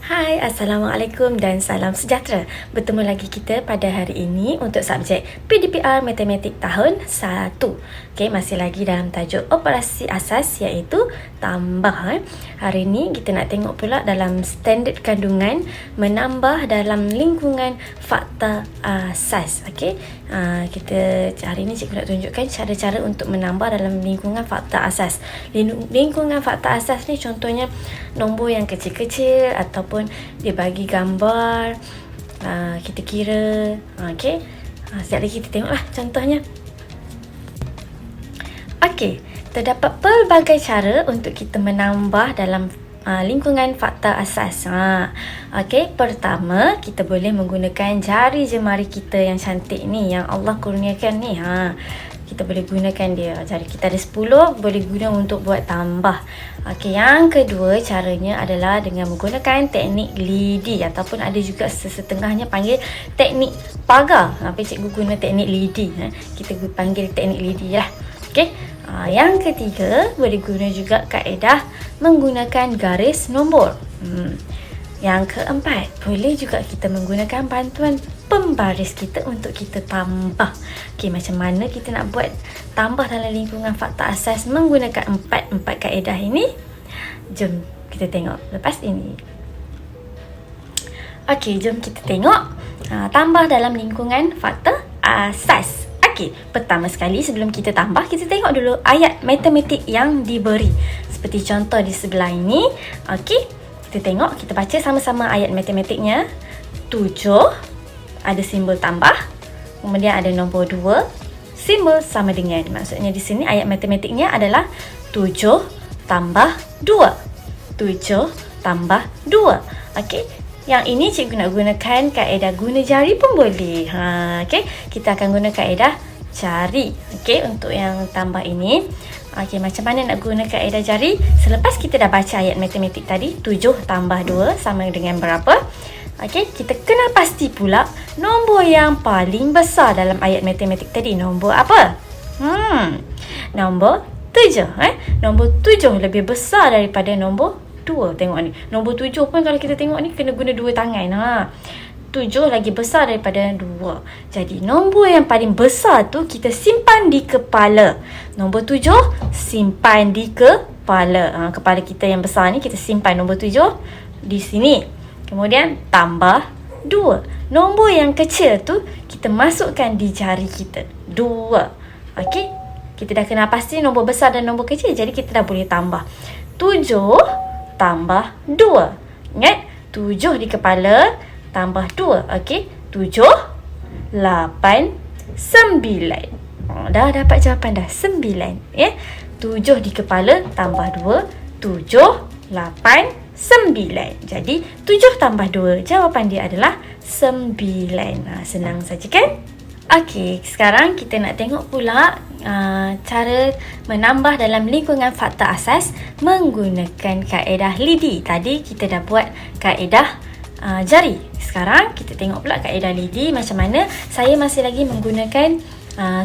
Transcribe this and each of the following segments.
Hai, Assalamualaikum dan salam sejahtera. Bertemu lagi kita pada hari ini untuk subjek PDPR Matematik tahun 1. Okey, masih lagi dalam tajuk operasi asas iaitu tambah. Hari ini kita nak tengok pula dalam standard kandungan menambah dalam lingkungan fakta asas. Okey, kita hari ini cikgu nak tunjukkan cara-cara untuk menambah dalam lingkungan fakta asas. Lingkungan fakta asas ni contohnya nombor yang kecil-kecil ataupun dia bagi gambar, kita kira. Okey, sekejap lagi kita tengoklah contohnya. Okey, terdapat pelbagai cara untuk kita menambah dalam lingkungan fakta asas. Okey, pertama kita boleh menggunakan jari jemari kita yang cantik ni, yang Allah kurniakan ni. Kita boleh gunakan dia. Jari kita ada 10, boleh guna untuk buat tambah. Okey, yang kedua caranya adalah dengan menggunakan teknik lidi ataupun ada juga sesetengahnya panggil teknik pagar. Apa cikgu guna teknik lidi. Kita panggil teknik lidi lah. Okey. Yang ketiga boleh guna juga kaedah menggunakan garis nombor. Yang keempat, boleh juga kita menggunakan bantuan pembaris kita untuk kita tambah. Okey, macam mana kita nak buat tambah dalam lingkungan fakta asas menggunakan empat kaedah ini? Jom kita tengok lepas ini. Okey, jom kita tengok tambah dalam lingkungan fakta asas. Okey, pertama sekali sebelum kita tambah, kita tengok dulu ayat matematik yang diberi. Seperti contoh di sebelah ini. Okey, kita tengok, kita baca sama-sama ayat matematiknya. 7, ada simbol tambah. Kemudian ada nombor 2, simbol sama dengan. Maksudnya di sini ayat matematiknya adalah 7 tambah 2. 7 tambah 2. Okey, yang ini cikgu nak gunakan kaedah guna jari pun boleh. Okey, kita akan guna kaedah jari. Okey, untuk yang tambah ini. Okey, macam mana nak guna kaedah jari? Selepas kita dah baca ayat matematik tadi, 7 tambah 2 sama dengan berapa? Okey, kita kena pasti pula nombor yang paling besar dalam ayat matematik tadi. Nombor apa? Nombor 7. Nombor 7 lebih besar daripada nombor 2. Tengok ni. Nombor 7 pun kalau kita tengok ni kena guna 2 tangan. 7 lagi besar daripada 2. Jadi nombor yang paling besar tu kita simpan di kepala. Nombor 7 simpan di kepala. Kepala kita yang besar ni kita simpan nombor 7 di sini. Kemudian tambah 2. Nombor yang kecil tu kita masukkan di jari kita. 2. Okey. Kita dah kena pasti nombor besar dan nombor kecil. Jadi kita dah boleh tambah. 7 tambah 2. Ingat? 7 di kepala tambah 2. Okey. 7, 8, 9. Dah dapat jawapan dah. 9. 7 di kepala tambah 2. 7, 8, 9. Jadi 7 tambah 2, jawapan dia adalah 9. Senang saja kan? Okey, sekarang kita nak tengok pula cara menambah dalam lingkungan fakta asas menggunakan kaedah lidi. Tadi kita dah buat kaedah jari. Sekarang kita tengok pula kaedah lidi macam mana. Saya masih lagi menggunakan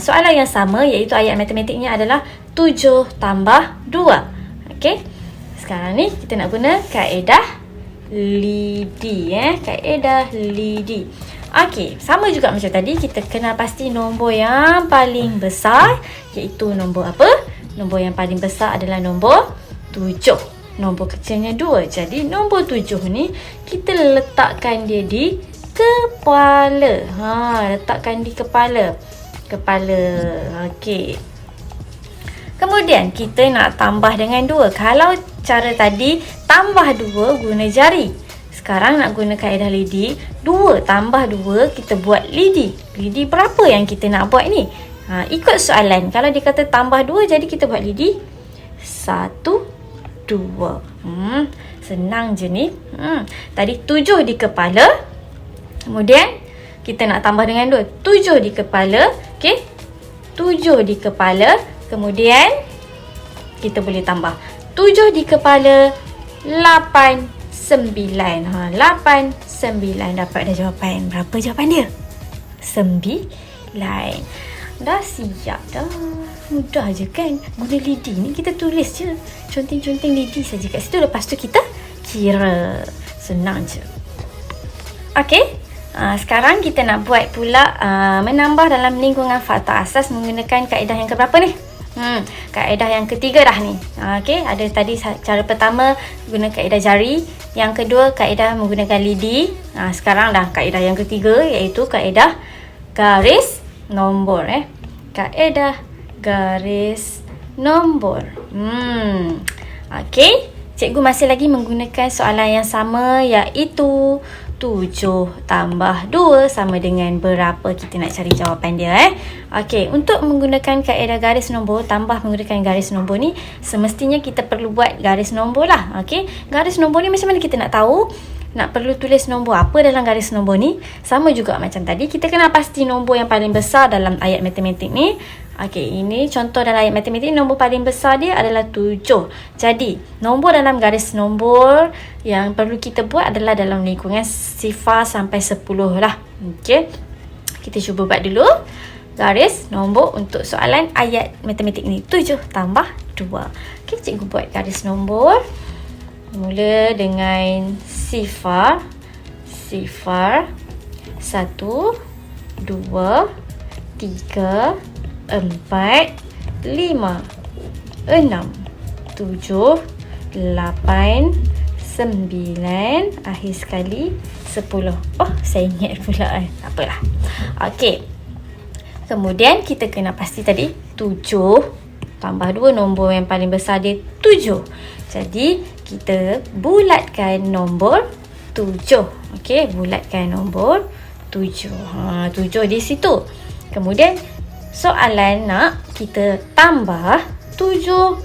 soalan yang sama, iaitu ayat matematiknya adalah 7 tambah 2. Okey. Sekarang ni kita nak guna kaedah lidi. Kaedah lidi. Okey, sama juga macam tadi, kita kena pasti nombor yang paling besar, iaitu nombor apa? Nombor yang paling besar adalah nombor 7. Nombor kecilnya 2. Jadi nombor 7 ni kita letakkan dia di kepala. Letakkan di kepala. Kepala. Okey. Kemudian kita nak tambah dengan 2. Kalau cara tadi tambah 2 guna jari. Sekarang nak guna kaedah lidi. 2 tambah 2 kita buat lidi. Lidi berapa yang kita nak buat ni? Ikut soalan. Kalau dia kata tambah 2, jadi kita buat lidi 1, 2. Senang je ni. Tadi 7 di kepala. Kemudian kita nak tambah dengan 2. 7 di kepala. Okey. 7 di kepala. Kemudian kita boleh tambah 7 di kepala 8, 9. 8, 9. Dapat dah jawapan. Berapa jawapan dia? 9. Dah siap dah. Mudah je kan. Guna lidi ni kita tulis je. Conteng-conteng lidi saja kat situ. Lepas tu kita kira. Senang je. Okey. Sekarang kita nak buat pula menambah dalam lingkungan fakta asas menggunakan kaedah yang keberapa ni? Kaedah yang ketiga dah ni. Okey, ada tadi cara pertama guna kaedah jari, yang kedua kaedah menggunakan lidi. Sekarang dah kaedah yang ketiga, iaitu kaedah garis nombor. Kaedah garis nombor. Okey, cikgu masih lagi menggunakan soalan yang sama, iaitu 7 tambah 2 sama dengan berapa. Kita nak cari jawapan dia. Okey, untuk menggunakan kaedah garis nombor, tambah menggunakan garis nombor ni, semestinya kita perlu buat garis nombor lah. Okey, garis nombor ni macam mana kita nak tahu? Nak perlu tulis nombor apa dalam garis nombor ni? Sama juga macam tadi, kita kena pasti nombor yang paling besar dalam ayat matematik ni. Okey, ini contoh dalam ayat matematik, nombor paling besar dia adalah 7. Jadi, nombor dalam garis nombor yang perlu kita buat adalah dalam lingkungan sifar sampai 10 lah. Okey, kita cuba buat dulu garis nombor untuk soalan ayat matematik ni, 7 tambah 2. Okey, cikgu buat garis nombor. Mula dengan sifar 1, 2, 3, 4, 5, 6, 7, 8, 9, akhir sekali 10. Oh, saya ingat pula. Tak apalah. Okey. Kemudian kita kena pasti tadi 7 tambah 2, nombor yang paling besar dia 7. Jadi kita bulatkan nombor 7. Okey, bulatkan nombor 7. 7 di situ. Kemudian soalan nak kita tambah 7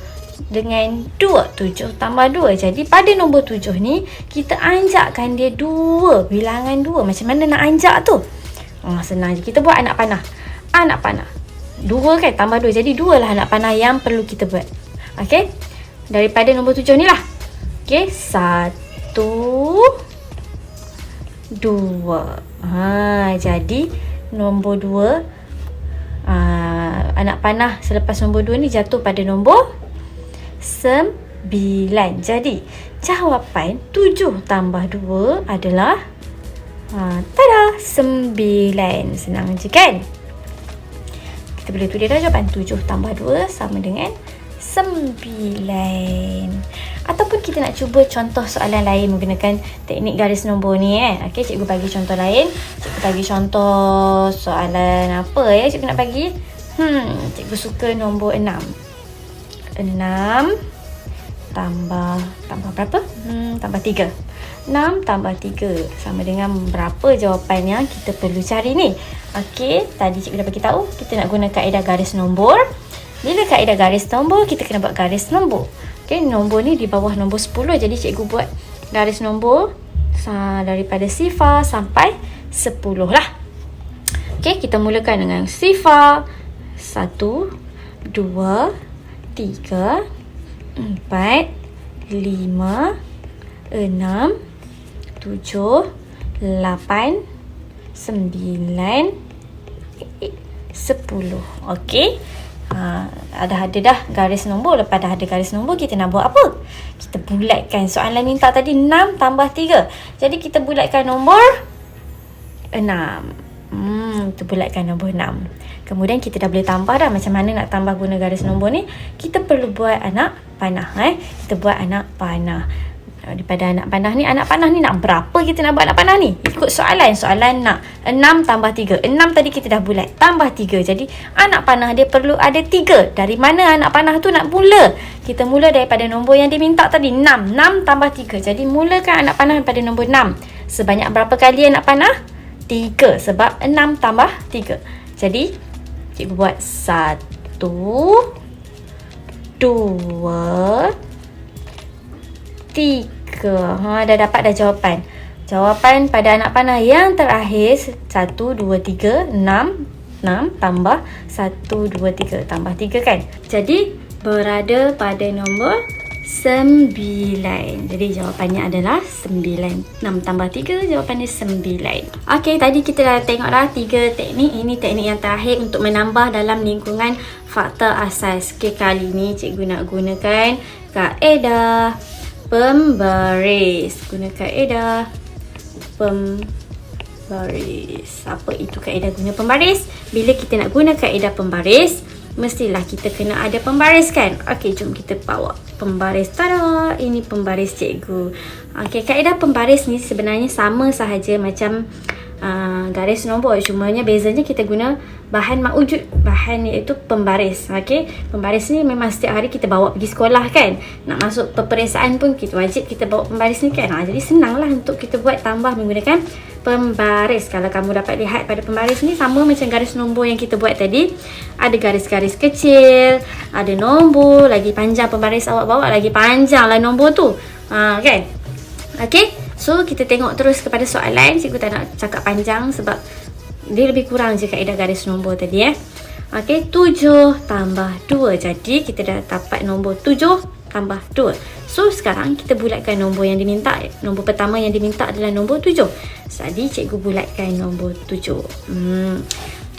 dengan 2. 7 tambah 2. Jadi pada nombor 7 ni, kita anjakkan dia 2. Bilangan 2. Macam mana nak anjak tu? Senang je. Kita buat anak panah. Anak panah 2 kan, tambah 2. Jadi 2 lah anak panah yang perlu kita buat. Okey, daripada nombor 7 ni lah. Okey, 1, 2. Jadi nombor 2, anak panah selepas nombor 2 ni jatuh pada nombor 9. Jadi jawapan 7 tambah 2 adalah tada, 9. Senang je kan? Kita boleh tulis dah jawapan 7 tambah 2 sama dengan 9. Ataupun kita nak cuba contoh soalan lain menggunakan teknik garis nombor ni. Okey, cikgu bagi contoh lain. Cikgu bagi contoh soalan apa cikgu nak bagi? Cikgu suka nombor 6. 6 tambah berapa? Tambah 3. 6 tambah 3 sama dengan berapa jawapan yang kita perlu cari ni. Okey, tadi cikgu dah bagi tahu kita nak guna kaedah garis nombor. Bila kaedah garis nombor, kita kena buat garis nombor. Okey, nombor ni di bawah nombor 10. Jadi cikgu buat garis nombor daripada sifar sampai 10 lah. Okey, kita mulakan dengan sifar 1, 2, 3, 4, 5, 6, 7, 8, 9, 10. Okey, ada dah garis nombor. Lepas dah ada garis nombor, kita nak buat apa? Kita bulatkan. Soalan minta tadi 6 tambah 3. Jadi kita bulatkan nombor 6. Kita bulatkan nombor 6. Kemudian kita dah boleh tambah dah. Macam mana nak tambah guna garis nombor ni? Kita perlu buat anak panah. Kita buat anak panah. Daripada anak panah ni nak berapa kita nak buat anak panah ni? Ikut soalan. Soalan nak 6 tambah 3. 6 tadi kita dah bulat. Tambah 3. Jadi anak panah dia perlu ada 3. Dari mana anak panah tu nak mula? Kita mula daripada nombor yang dia minta tadi. 6. 6 tambah 3. Jadi mulakan anak panah daripada nombor 6. Sebanyak berapa kali anak panah? 3. Sebab 6 tambah 3. Jadi cikgu buat 1, 2, 3. Dah dapat dah jawapan. Jawapan pada anak panah yang terakhir 1, 2, 3, 6. 6 tambah 1, 2, 3 tambah 3 kan. Jadi berada pada nombor 9. Jadi jawapannya adalah 9. 6 tambah 3 jawapannya 9. Okey, tadi kita dah tengok dah 3 teknik. Ini teknik yang terakhir untuk menambah dalam lingkungan fakta asas. Okey, kali ni cikgu nak gunakan kaedah pembaris. Guna kaedah pembaris. Apa itu kaedah guna pembaris? Bila kita nak guna kaedah pembaris, mestilah kita kena ada pembaris kan? Okey, jom kita bawa pembaris. Tada! Ini pembaris cikgu. Okey, kaedah pembaris ni sebenarnya sama sahaja macam garis nombor. Cumanya bezanya kita guna bahan mak wujud. Bahan iaitu pembaris. Okey, pembaris ni memang setiap hari kita bawa pergi sekolah kan. Nak masuk peperiksaan pun kita wajib kita bawa pembaris ni kan. Jadi senanglah untuk kita buat tambah menggunakan pembaris. Kalau kamu dapat lihat pada pembaris ni sama macam garis nombor yang kita buat tadi. Ada garis-garis kecil, ada nombor, lagi panjang pembaris awak bawa, lagi panjang lah nombor tu. Kan? Okey, so kita tengok terus kepada soalan. Cikgu tak nak cakap panjang sebab dia lebih kurang je kaedah garis nombor tadi Okey, 7 tambah 2. Jadi kita dah dapat nombor 7 tambah 2. So sekarang kita bulatkan nombor yang diminta. Nombor pertama yang diminta adalah nombor 7. Jadi cikgu bulatkan nombor 7. 7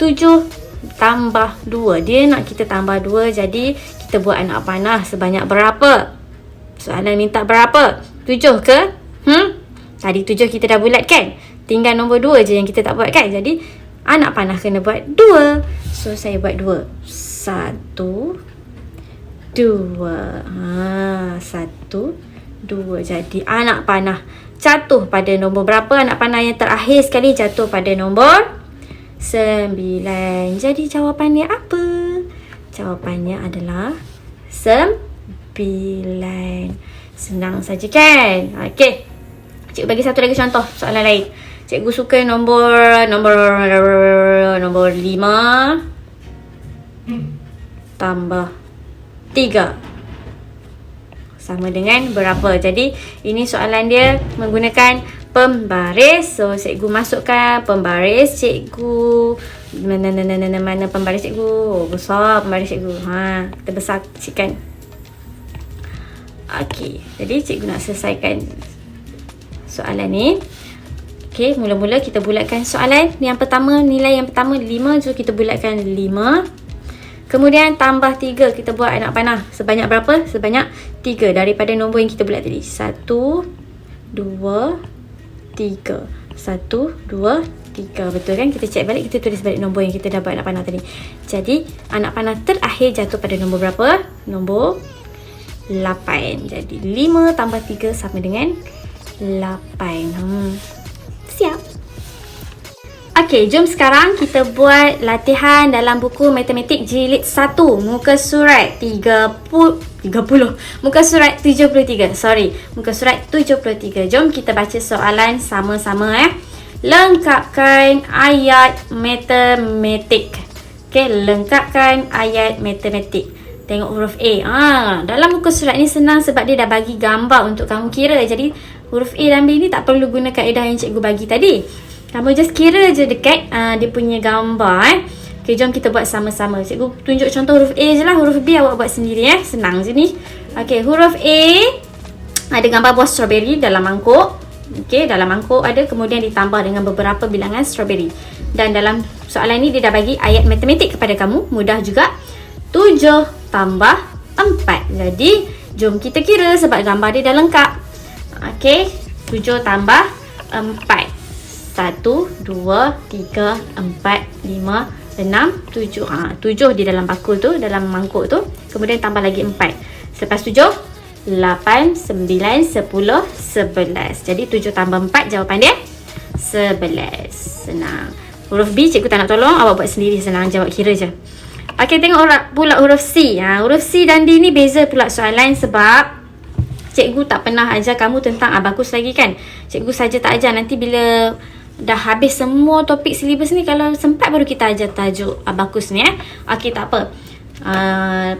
tambah 2. Dia nak kita tambah 2. Jadi kita buat anak panah sebanyak berapa? Soalan minta berapa? 7 ke? Tadi 7 kita dah bulatkan. Tinggal nombor 2 je yang kita tak buat kan? Jadi anak panah kena buat 2. So saya buat 2. 1 2. 1 2. Jadi anak panah jatuh pada nombor berapa? Anak panah yang terakhir sekali jatuh pada nombor 9. Jadi jawapannya apa? Jawapannya adalah 9. Senang saja kan? Okey. Cikgu bagi satu lagi contoh soalan lain. Cikgu suka nombor 5 tambah 3 sama dengan berapa? Jadi ini soalan dia menggunakan pembaris. So cikgu masukkan pembaris cikgu. Mana pembaris cikgu? Oh, besar pembaris cikgu. Kita besar kecilkan. Okey, jadi cikgu nak selesaikan soalan ni. Okey, mula-mula kita bulatkan soalan yang pertama. Nilai yang pertama 5, so kita bulatkan 5. Kemudian tambah 3, kita buat anak panah. Sebanyak berapa? Sebanyak 3 daripada nombor yang kita bulat tadi. 1 2 3. 1 2 3. Betul kan? Kita cek balik, kita tulis balik nombor yang kita dah buat anak panah tadi. Jadi anak panah terakhir jatuh pada nombor berapa? Nombor 8. Jadi 5 tambah 3 sama dengan 8. Siap. Okey, jom sekarang kita buat latihan dalam buku matematik jilid 1, muka surat 30. Muka surat 73. Muka surat 73. Jom kita baca soalan sama-sama Lengkapkan ayat matematik. Okey, lengkapkan ayat matematik. Tengok huruf A. Dalam muka surat ni senang sebab dia dah bagi gambar untuk kamu kira. Jadi huruf A dan B ni tak perlu guna kaedah yang cikgu bagi tadi. Kamu just kira je dekat dia punya gambar Okey, jom kita buat sama-sama. Cikgu tunjuk contoh huruf A je lah. Huruf B awak buat sendiri Senang je ni. Okey, huruf A ada gambar buah strawberry dalam mangkuk. Okey, dalam mangkuk ada, kemudian ditambah dengan beberapa bilangan strawberry. Dan dalam soalan ni dia dah bagi ayat matematik kepada kamu. Mudah juga. 7 tambah 4. Jadi jom kita kira sebab gambar dia dah lengkap. Okey, 7 tambah 4. 1, 2, 3, 4, 5, 6, 7. 7 di dalam bakul tu, dalam mangkuk tu. Kemudian tambah lagi 4. Selepas 7, 8, 9, 10, 11. Jadi 7 tambah 4, jawapan dia 11. Senang. Huruf B cikgu tak nak tolong, awak buat sendiri, senang, jawab kira je. Okey, tengok pula huruf C. Huruf C dan D ni beza pula soalan sebab cikgu tak pernah ajar kamu tentang abakus lagi kan. Cikgu saja tak ajar. Nanti bila dah habis semua topik silibus ni, kalau sempat baru kita ajar tajuk abakus ni Okey, tak apa.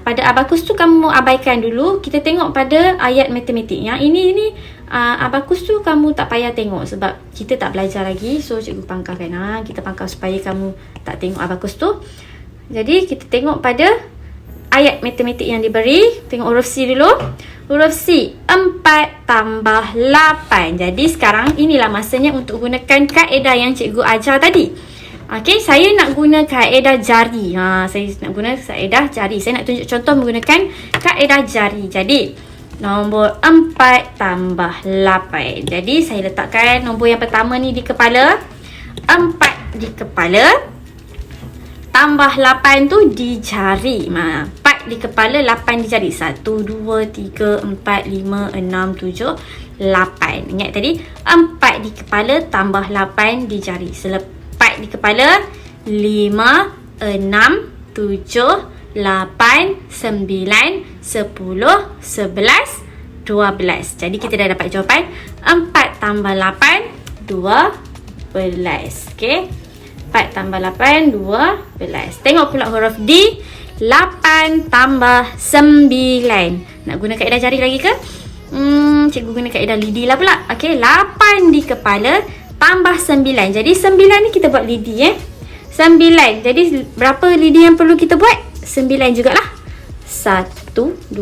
Pada abakus tu kamu abaikan dulu. Kita tengok pada ayat matematik. Yang ini abakus tu kamu tak payah tengok sebab kita tak belajar lagi. So cikgu pangkalkan. Kita pangkal supaya kamu tak tengok abakus tu. Jadi kita tengok pada ayat matematik yang diberi. Tengok huruf C dulu. Huruf C, 4 tambah 8. Jadi sekarang inilah masanya untuk gunakan kaedah yang cikgu ajar tadi. Okey, saya nak guna kaedah jari. Saya nak guna kaedah jari. Saya nak tunjuk contoh menggunakan kaedah jari. Jadi Nombor 4 tambah 8. Jadi saya letakkan nombor yang pertama ni di kepala. 4 di kepala. Tambah 8 tu di jari. 4 di kepala, 8 di jari. 1, 2, 3, 4, 5, 6, 7, 8. Ingat tadi 4 di kepala tambah 8 di jari. 4 di kepala, 5, 6, 7, 8, 9, 10, 11, 12. Jadi kita dah dapat jawapan 4 tambah 8, 12. Okey. 4 tambah 8, 12. Tengok pula huruf D. 8 tambah 9. Nak guna kaedah jari lagi ke? Cikgu guna kaedah lidi lah pula. Okey, 8 di kepala tambah 9. Jadi 9 ni kita buat lidi 9. Jadi berapa lidi yang perlu kita buat? 9 jugalah. 1, 2,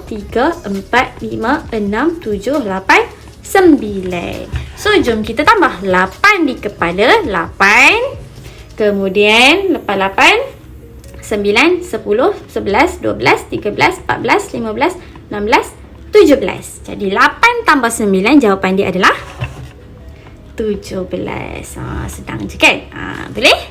3, 4, 5, 6, 7, 8, 9. So jom kita tambah. 8 di kepala, 8. Kemudian lepas 8, 9, 10, 11, 12, 13, 14, 15, 16, 17. Jadi 8 tambah 9, jawapan dia adalah 17. Sedang je kan? Boleh?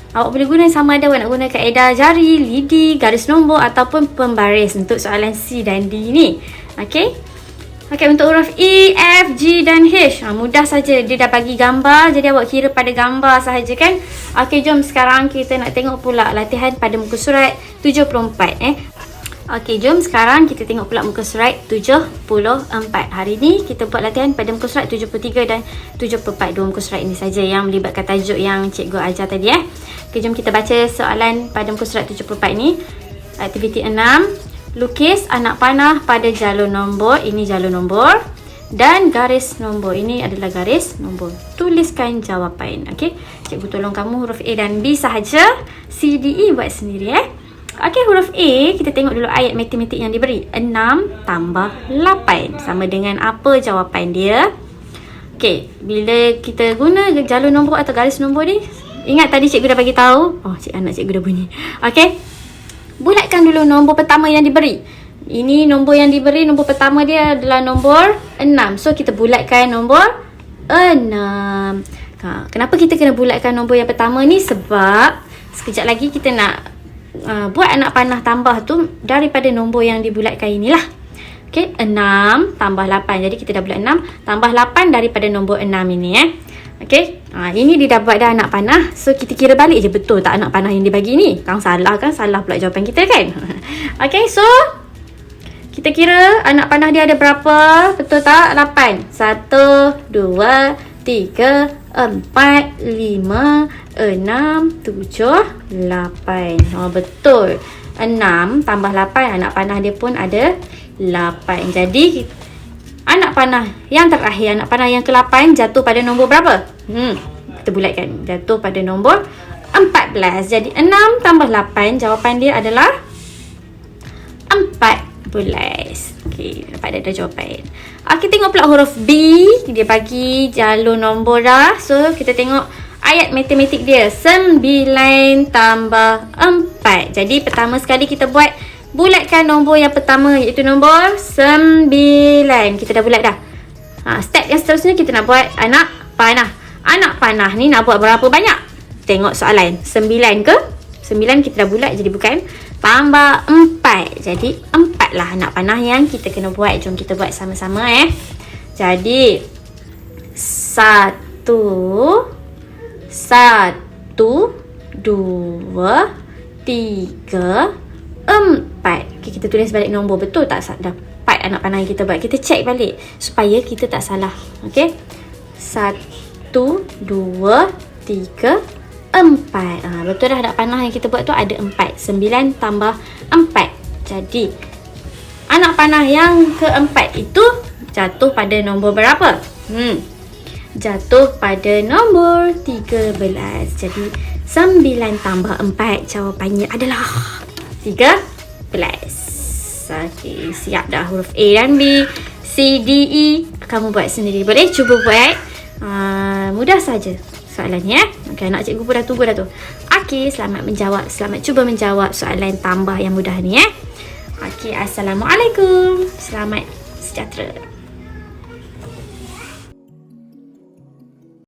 Awak boleh guna sama ada awak nak guna kaedah jari, lidi, garis nombor ataupun pembaris untuk soalan C dan D ni. Okey? Okey, untuk huruf E, F, G dan H. Mudah saja. Dia dah bagi gambar. Jadi awak kira pada gambar sahaja kan? Okey, jom sekarang kita nak tengok pula latihan pada muka surat 74. Okey, jom sekarang kita tengok pula muka surat 74. Hari ni kita buat latihan pada muka surat 73 dan 74. Dua muka surat ini saja yang melibatkan tajuk yang cikgu ajar tadi. Okey, jom kita baca soalan pada muka surat 74 ni. Aktiviti 6. Lukis anak panah pada jalur nombor. Ini jalur nombor. Dan garis nombor. Ini adalah garis nombor. Tuliskan jawapan. Okey, cikgu tolong kamu huruf A dan B sahaja. C, D, E buat sendiri Okey, huruf A, kita tengok dulu ayat matematik yang diberi. 6 tambah 8. Sama dengan apa jawapan dia? Okey, bila kita guna jalur nombor atau garis nombor ni, ingat tadi cikgu dah bagi tahu. Anak cikgu dah bunyi. Okey. Bulatkan dulu nombor pertama yang diberi. Ini nombor yang diberi, nombor pertama dia adalah nombor 6. So, kita bulatkan nombor 6. Kenapa kita kena bulatkan nombor yang pertama ni? Sebab sekejap lagi kita nak buat anak panah tambah tu daripada nombor yang dibulatkan inilah. Okey, 6 tambah 8. Jadi kita dah bulat 6 tambah 8 daripada nombor 6 ini Okey, ini dia dah buat dah anak panah. So kita kira balik je betul tak anak panah yang dibagi ni. Salah kan? Salah pula jawapan kita kan? Okey, so kita kira anak panah dia ada berapa? Betul tak? 8. 1, 2, 3, 4, 5, 6, 7, 8. Betul. 6 tambah 8, anak panah dia pun ada 8. Jadi anak panah yang terakhir, anak panah yang ke-8 jatuh pada nombor berapa? Kita bulatkan. Jatuh pada nombor 14. Jadi 6 tambah 8, jawapan dia adalah 14. Okey, dapat dah jawapan. Okey, tengok pula huruf B. Dia bagi jalur nombor dah. So, kita tengok ayat matematik dia. 9 tambah 4. Jadi, pertama sekali kita buat, bulatkan nombor yang pertama, iaitu nombor 9. Kita dah bulat dah. Step yang seterusnya kita nak buat anak panah. Anak panah ni nak buat berapa banyak? Tengok soalan. 9 ke? 9 kita dah bulat, jadi bukan. Tambah 4. Jadi 4 lah anak panah yang kita kena buat. Jom kita buat sama-sama Jadi 1 2 3 4. Okay, kita tulis balik nombor. Betul tak dapat anak panah yang kita buat? Kita check balik supaya kita tak salah. Okay, 1 2 3 4. Betul dah anak panah yang kita buat tu ada 4. 9 tambah 4. Jadi anak panah yang keempat itu jatuh pada nombor berapa? Jatuh pada nombor 13. Jadi 9 tambah 4, jawapannya adalah 13. Okey, siap dah huruf A dan B, C, D, E. Kamu buat sendiri. Boleh cuba buat. Mudah saja soalannya. Okey, anak cikgu pun dah tunggu dah tu. Okey, selamat menjawab. Selamat cuba menjawab soalan tambah yang mudah ni Okey, Assalamualaikum. Selamat sejahtera.